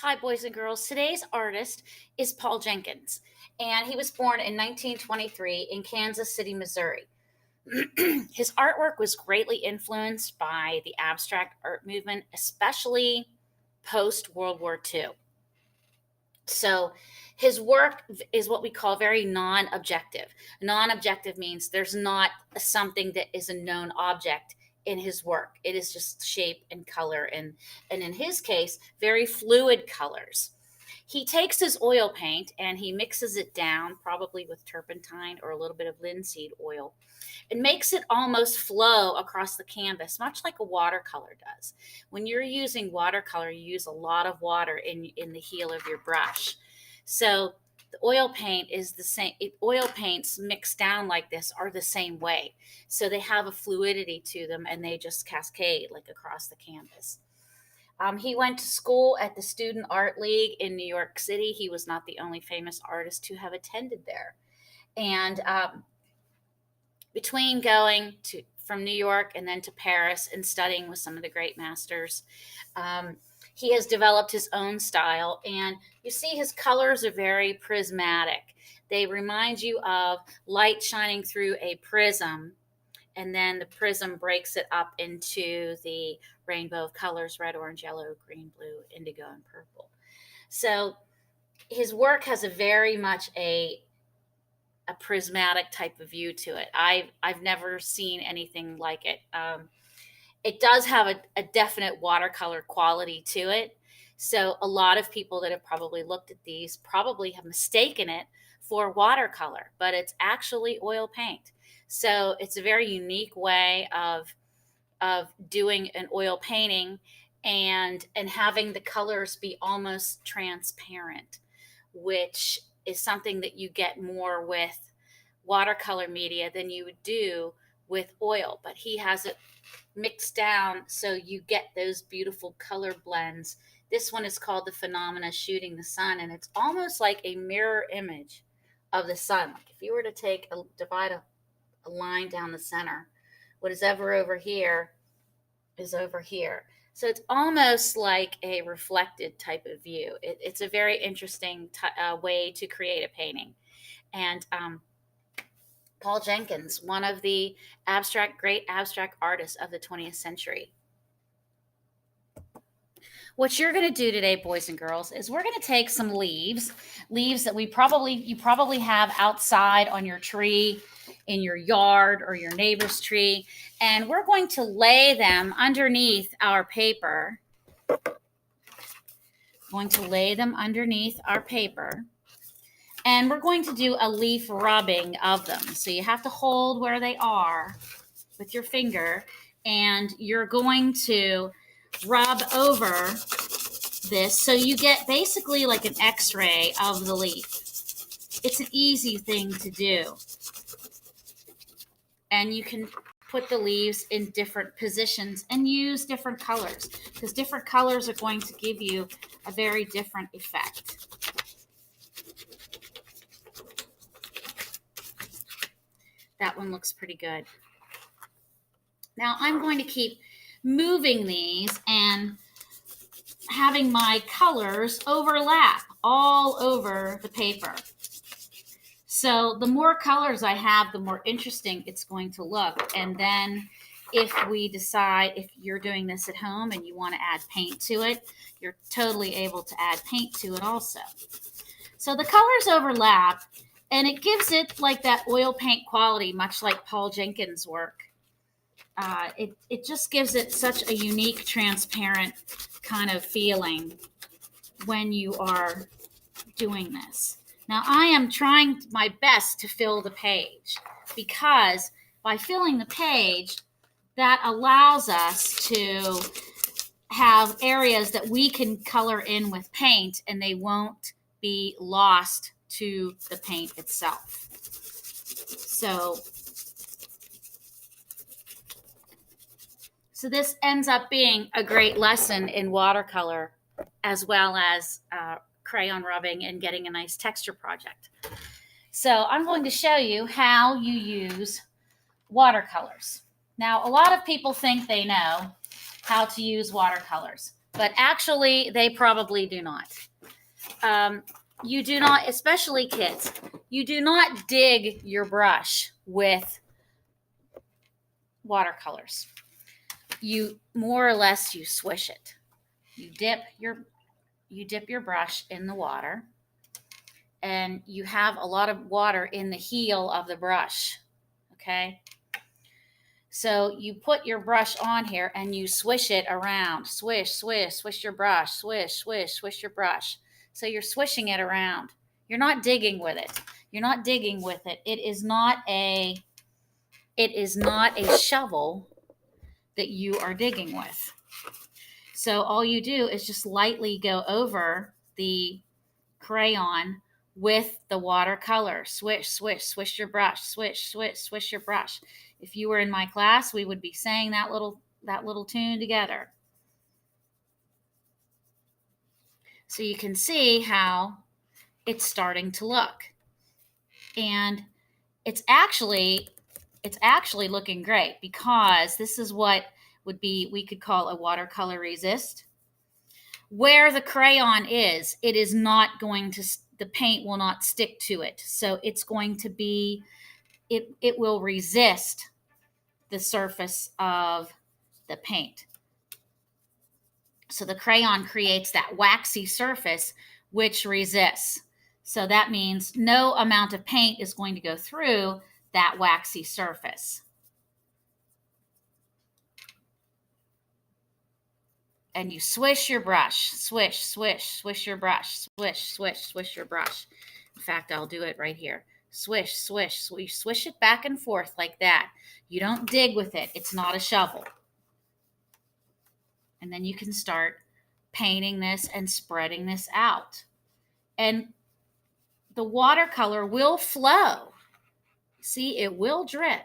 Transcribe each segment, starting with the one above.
Hi, boys and girls. Today's artist is Paul Jenkins, and he was born in 1923 in Kansas City, Missouri. His artwork was greatly influenced by the abstract art movement, especially post World War II. So, his work is what we call very non objective. Non objective means there's not something that is a known object in his work. It is just shape and color, and in his case, very fluid colors. He takes his oil paint and he mixes it down, probably with turpentine or a little bit of linseed oil, and makes it almost flow across the canvas, much like a watercolor does. When you're using watercolor, you use a lot of water in the heel of your brush. So the oil paint is the same. Oil paints mixed down like this are the same way. So they have a fluidity to them and they just cascade like across the canvas. He went to school at the Student Art League in New York City. He was not the only famous artist to have attended there. And between going to from New York and then to Paris and studying with some of the great masters, he has developed his own style. And you see, his colors are very prismatic. They remind you of light shining through a prism, and then the prism breaks it up into the rainbow of colors: red, orange, yellow, green, blue, indigo, and purple. So his work has a very much a prismatic type of view to it. I've never seen anything like it. It does have a definite watercolor quality to it. So a lot of people that have probably looked at these probably have mistaken it for watercolor, but it's actually oil paint. So it's a very unique way of doing an oil painting, and having the colors be almost transparent, which is something that you get more with watercolor media than you would do with oil. But he has it mixed down so you get those beautiful color blends. This one is called The Phenomena Shooting the Sun, and it's almost like a mirror image of the sun. Like if you were to divide a line down the center, what is ever over here is over here. So it's almost like a reflected type of view. It's a very interesting way to create a painting. And Paul Jenkins, one of the great abstract artists of the 20th century. What you're going to do today, boys and girls, is we're going to take some leaves that you probably have outside on your tree, in your yard, or your neighbor's tree, and we're going to lay them underneath our paper. Going to lay them underneath our paper, and we're going to do a leaf rubbing of them. So you have to hold where they are with your finger, and you're going to rub over this so you get basically like an x-ray of the leaf. It's an easy thing to do. And you can put the leaves in different positions and use different colors, because different colors are going to give you a very different effect. That one looks pretty good. Now I'm going to keep moving these and having my colors overlap all over the paper. So the more colors I have, the more interesting it's going to look. And then if we decide, if you're doing this at home and you want to add paint to it, you're totally able to add paint to it also. So the colors overlap, and it gives it like that oil paint quality, much like Paul Jenkins' work. It just gives it such a unique, transparent kind of feeling when you are doing this. Now, I am trying my best to fill the page, because by filling the page, that allows us to have areas that we can color in with paint, and they won't be lost to the paint itself. So this ends up being a great lesson in watercolor, as well as crayon rubbing and getting a nice texture project. So I'm going to show you how you use watercolors. Now, a lot of people think they know how to use watercolors, but actually they probably do not. You do not, especially kids, you do not dig your brush with watercolors. You more or less you swish it. You dip your brush in the water, and you have a lot of water in the heel of the brush. Okay? So you put your brush on here and you swish it around. Swish, swish, swish your brush. Swish, swish, swish your brush. So you're swishing it around. You're not digging with it. You're not digging with it. It is not a shovel that you are digging with. So all you do is just lightly go over the crayon with the watercolor. Swish, swish, swish your brush. Swish, swish, swish your brush. If you were in my class, we would be saying that little tune together. So you can see how it's starting to look. And it's actually looking great, because this is what we could call a watercolor resist. Where the crayon is, it is not going to, the paint will not stick to it. So it's going to be, it will resist the surface of the paint. So the crayon creates that waxy surface which resists. So that means no amount of paint is going to go through that waxy surface. And you swish your brush. Swish, swish, swish your brush. Swish, swish, swish your brush. In fact, I'll do it right here. Swish, swish, swish. Swish it back and forth like that. You don't dig with it. It's not a shovel. And then you can start painting this and spreading this out. And the watercolor will flow. See, it will drip.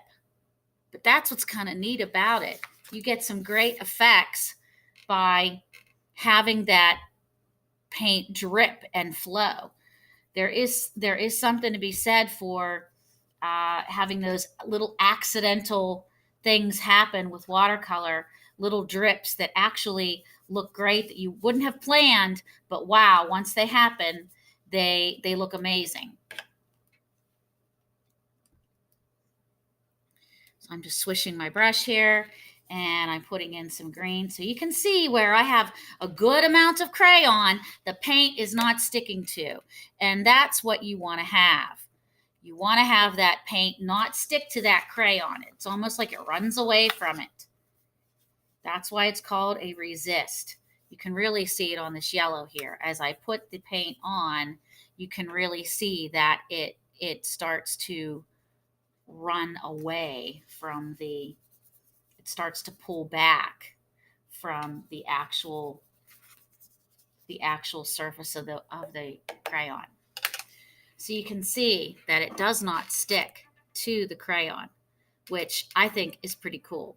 But that's what's kind of neat about it. You get some great effects by having that paint drip and flow. There is something to be said for having those little accidental things happen with watercolor, little drips that actually look great that you wouldn't have planned, but wow, once they happen, they look amazing. So I'm just swishing my brush here, and I'm putting in some green. So you can see where I have a good amount of crayon, the paint is not sticking to. And that's what you want to have. You want to have that paint not stick to that crayon. It's almost like it runs away from it. That's why it's called a resist. You can really see it on this yellow here. As I put the paint on, you can really see that it starts to run away from it starts to pull back from the actual surface of the crayon. So you can see that it does not stick to the crayon, which I think is pretty cool.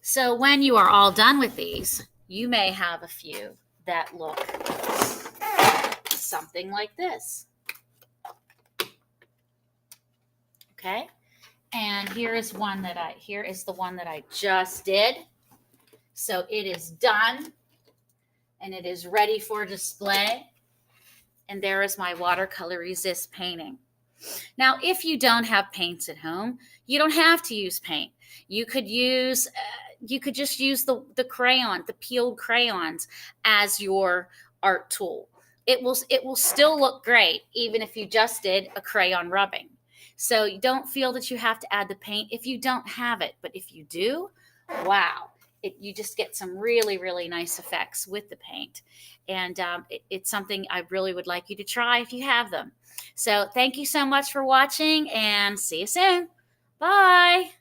So when you are all done with these, you may have a few that look something like this. Okay? And here is the one that I just did. So it is done and it is ready for display. And there is my watercolor resist painting. Now, if you don't have paints at home, you don't have to use paint. You could just use the crayon, the peeled crayons as your art tool. It will still look great even if you just did a crayon rubbing. So you don't feel that you have to add the paint if you don't have it. But if you do, wow, you just get some really, really nice effects with the paint. And it's something I really would like you to try if you have them. So thank you so much for watching, and see you soon. Bye.